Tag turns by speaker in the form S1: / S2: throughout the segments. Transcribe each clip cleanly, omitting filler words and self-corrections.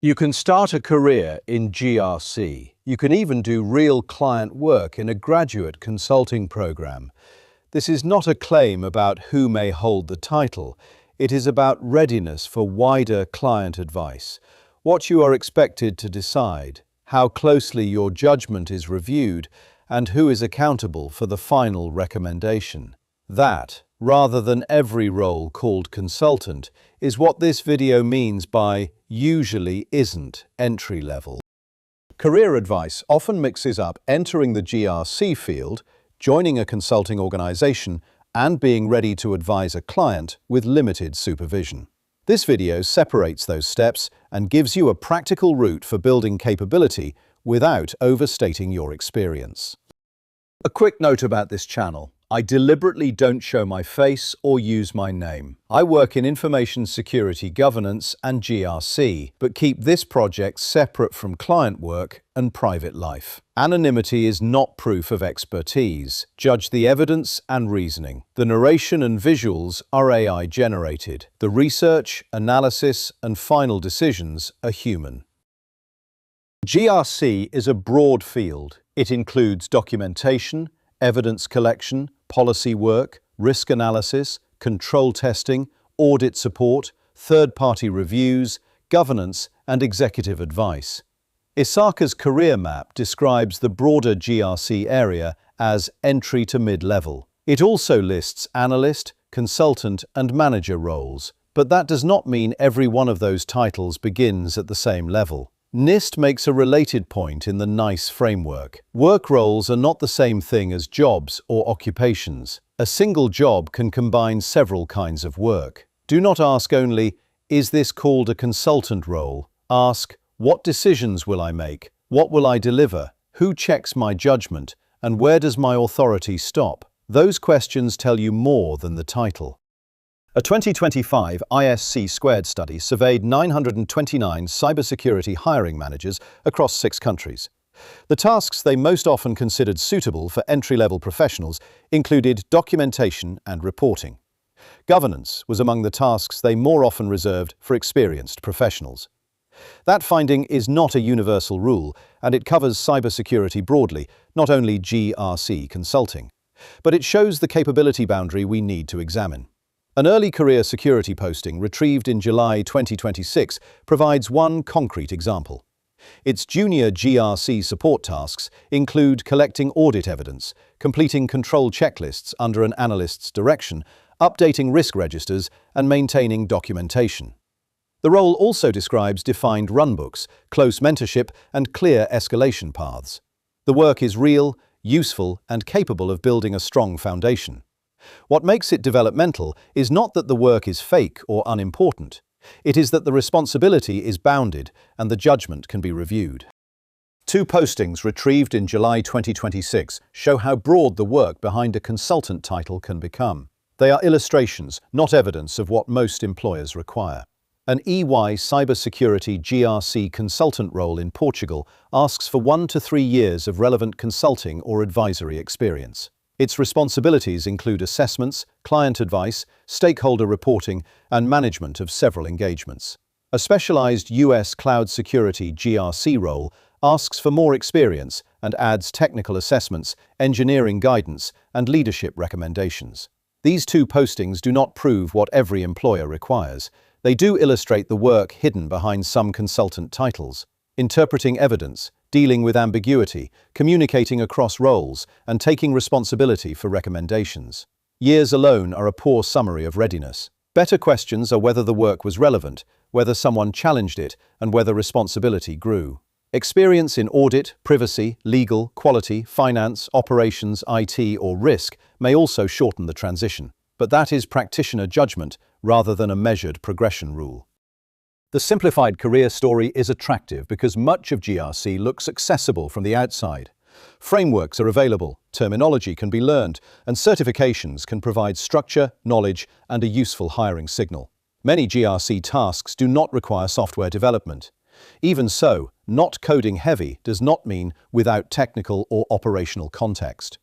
S1: You can start a career in GRC. You can even do real client work in a graduate consulting program. This is not a claim about who may hold the title. It is about readiness for wider client advice, what you are expected to decide, how closely your judgment is reviewed, and who is accountable for the final recommendation. That, rather than every role called consultant, is what this video means by usually isn't entry level. Career advice often mixes up entering the GRC field, joining a consulting organization, and being ready to advise a client with limited supervision. This video separates those steps and gives you a practical route for building capability without overstating your experience. A quick note about this channel. I deliberately don't show my face or use my name. I work in information security governance and GRC, but keep this project separate from client work and private life. Anonymity is not proof of expertise. Judge the evidence and reasoning. The narration and visuals are AI generated. The research, analysis, and final decisions are human. GRC is a broad field. It includes documentation, evidence collection, policy work, risk analysis, control testing, audit support, third-party reviews, governance, and executive advice. ISACA's career map describes the broader GRC area as entry to mid-level. It also lists analyst, consultant, and manager roles, but that does not mean every one of those titles begins at the same level. NIST makes a related point in the NICE framework. Work roles are not the same thing as jobs or occupations. A single job can combine several kinds of work. Do not ask only, is this called a consultant role? Ask, what decisions will I make? What will I deliver? Who checks my judgment? And where does my authority stop? Those questions tell you more than the title. A 2025 ISC² study surveyed 929 cybersecurity hiring managers across 6 countries. The tasks they most often considered suitable for entry-level professionals included documentation and reporting. Governance was among the tasks they more often reserved for experienced professionals. That finding is not a universal rule, and it covers cybersecurity broadly, not only GRC consulting. But it shows the capability boundary we need to examine. An early career security posting retrieved in July 2026 provides one concrete example. Its junior GRC support tasks include collecting audit evidence, completing control checklists under an analyst's direction, updating risk registers, and maintaining documentation. The role also describes defined runbooks, close mentorship, and clear escalation paths. The work is real, useful, and capable of building a strong foundation. What makes it developmental is not that the work is fake or unimportant. It is that the responsibility is bounded and the judgment can be reviewed. 2 postings retrieved in July 2026 show how broad the work behind a consultant title can become. They are illustrations, not evidence of what most employers require. An EY cybersecurity GRC consultant role in Portugal asks for 1 to 3 years of relevant consulting or advisory experience. Its responsibilities include assessments, client advice, stakeholder reporting, and management of several engagements. A specialized US cloud security GRC role asks for more experience and adds technical assessments, engineering guidance, and leadership recommendations. These 2 postings do not prove what every employer requires. They do illustrate the work hidden behind some consultant titles. Interpreting evidence, dealing with ambiguity, communicating across roles, and taking responsibility for recommendations. Years alone are a poor summary of readiness. Better questions are whether the work was relevant, whether someone challenged it, and whether responsibility grew. Experience in audit, privacy, legal, quality, finance, operations, IT, or risk may also shorten the transition, but that is practitioner judgment rather than a measured progression rule. The simplified career story is attractive because much of GRC looks accessible from the outside. Frameworks are available, terminology can be learned, and certifications can provide structure, knowledge, and a useful hiring signal. Many GRC tasks do not require software development. Even so, not coding heavy does not mean without technical or operational context.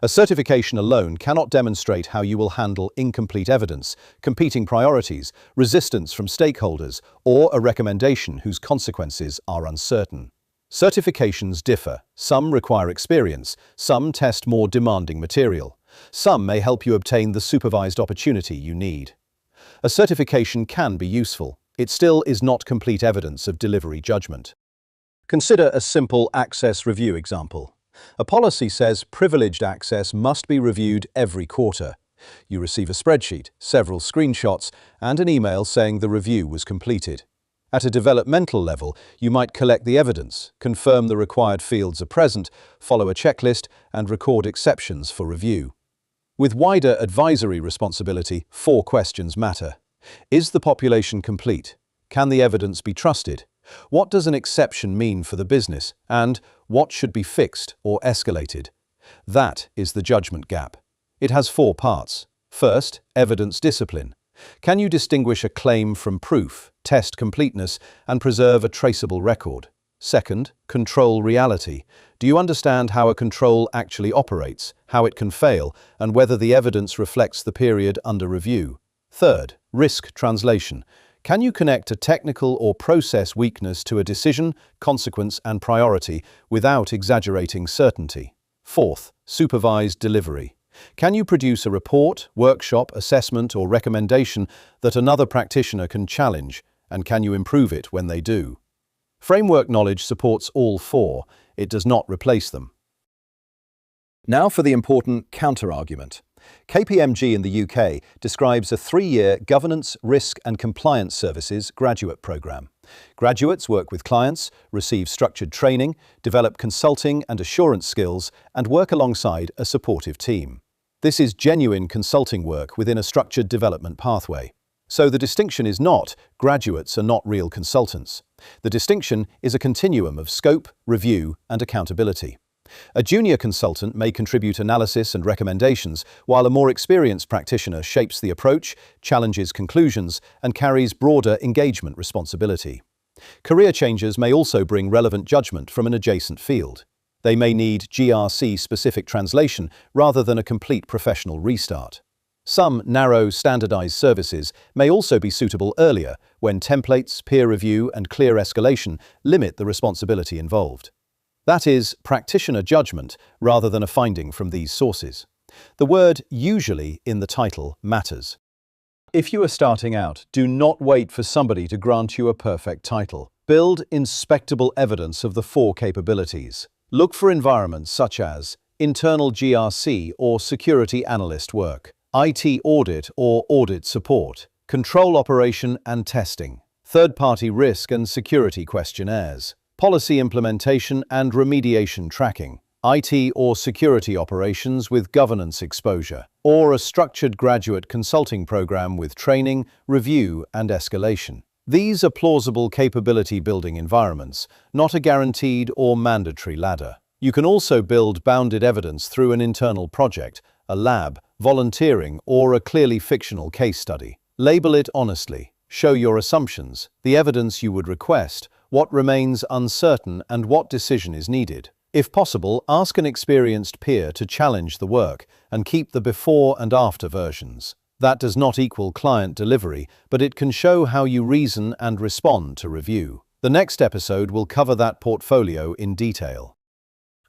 S1: A certification alone cannot demonstrate how you will handle incomplete evidence, competing priorities, resistance from stakeholders, or a recommendation whose consequences are uncertain. Certifications differ. Some require experience, some test more demanding material. Some may help you obtain the supervised opportunity you need. A certification can be useful. It still is not complete evidence of delivery judgment. Consider a simple access review example. A policy says privileged access must be reviewed every quarter. You receive a spreadsheet, several screenshots, and an email saying the review was completed. At a developmental level, you might collect the evidence, confirm the required fields are present, follow a checklist, and record exceptions for review. With wider advisory responsibility, 4 questions matter. Is the population complete? Can the evidence be trusted? What does an exception mean for the business? And what should be fixed or escalated? That is the judgment gap. It has 4 parts. First, evidence discipline. Can you distinguish a claim from proof, test completeness, and preserve a traceable record? Second, control reality. Do you understand how a control actually operates, how it can fail, and whether the evidence reflects the period under review? Third, risk translation. Can you connect a technical or process weakness to a decision, consequence, and priority without exaggerating certainty? Fourth, supervised delivery. Can you produce a report, workshop, assessment, or recommendation that another practitioner can challenge, and can you improve it when they do? Framework knowledge supports all 4. It does not replace them. Now for the important counter-argument. KPMG in the UK describes a 3-year Governance, Risk and Compliance Services graduate program. Graduates work with clients, receive structured training, develop consulting and assurance skills, and work alongside a supportive team. This is genuine consulting work within a structured development pathway. So the distinction is not graduates are not real consultants. The distinction is a continuum of scope, review, and accountability. A junior consultant may contribute analysis and recommendations, while a more experienced practitioner shapes the approach, challenges conclusions, and carries broader engagement responsibility. Career changers may also bring relevant judgment from an adjacent field. They may need GRC-specific translation rather than a complete professional restart. Some narrow, standardized services may also be suitable earlier, when templates, peer review, and clear escalation limit the responsibility involved. That is, practitioner judgment rather than a finding from these sources. The word "usually" in the title matters. If you are starting out, do not wait for somebody to grant you a perfect title. Build inspectable evidence of the 4 capabilities. Look for environments such as internal GRC or security analyst work, IT audit or audit support, control operation and testing, third-party risk and security questionnaires, policy implementation and remediation tracking, IT or security operations with governance exposure, or a structured graduate consulting program with training, review, and escalation. These are plausible capability-building environments, not a guaranteed or mandatory ladder. You can also build bounded evidence through an internal project, a lab, volunteering, or a clearly fictional case study. Label it honestly. Show your assumptions, the evidence you would request, what remains uncertain, and what decision is needed. If possible, ask an experienced peer to challenge the work and keep the before and after versions. That does not equal client delivery, but it can show how you reason and respond to review. The next episode will cover that portfolio in detail.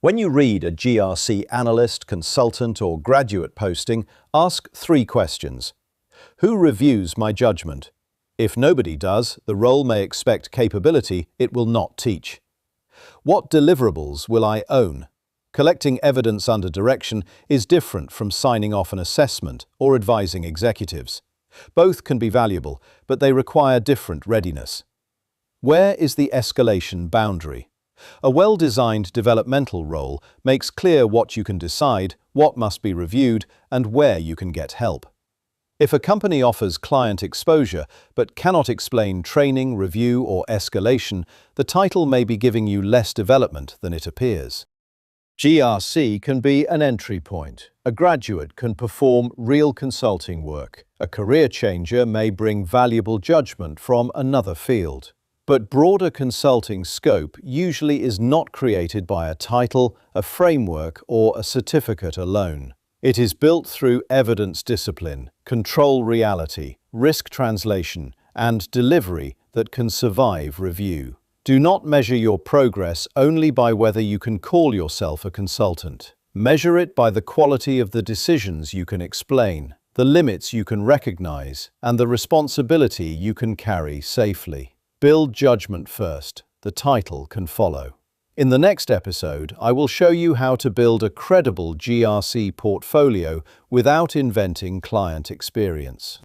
S1: When you read a GRC analyst, consultant, or graduate posting, ask 3 questions. Who reviews my judgment? If nobody does, the role may expect capability it will not teach. What deliverables will I own? Collecting evidence under direction is different from signing off an assessment or advising executives. Both can be valuable, but they require different readiness. Where is the escalation boundary? A well-designed developmental role makes clear what you can decide, what must be reviewed, and where you can get help. If a company offers client exposure but cannot explain training, review, or escalation, the title may be giving you less development than it appears. GRC can be an entry point. A graduate can perform real consulting work. A career changer may bring valuable judgment from another field. But broader consulting scope usually is not created by a title, a framework, or a certificate alone. It is built through evidence discipline, control reality, risk translation, and delivery that can survive review. Do not measure your progress only by whether you can call yourself a consultant. Measure it by the quality of the decisions you can explain, the limits you can recognize, and the responsibility you can carry safely. Build judgment first. The title can follow. In the next episode, I will show you how to build a credible GRC portfolio without inventing client experience.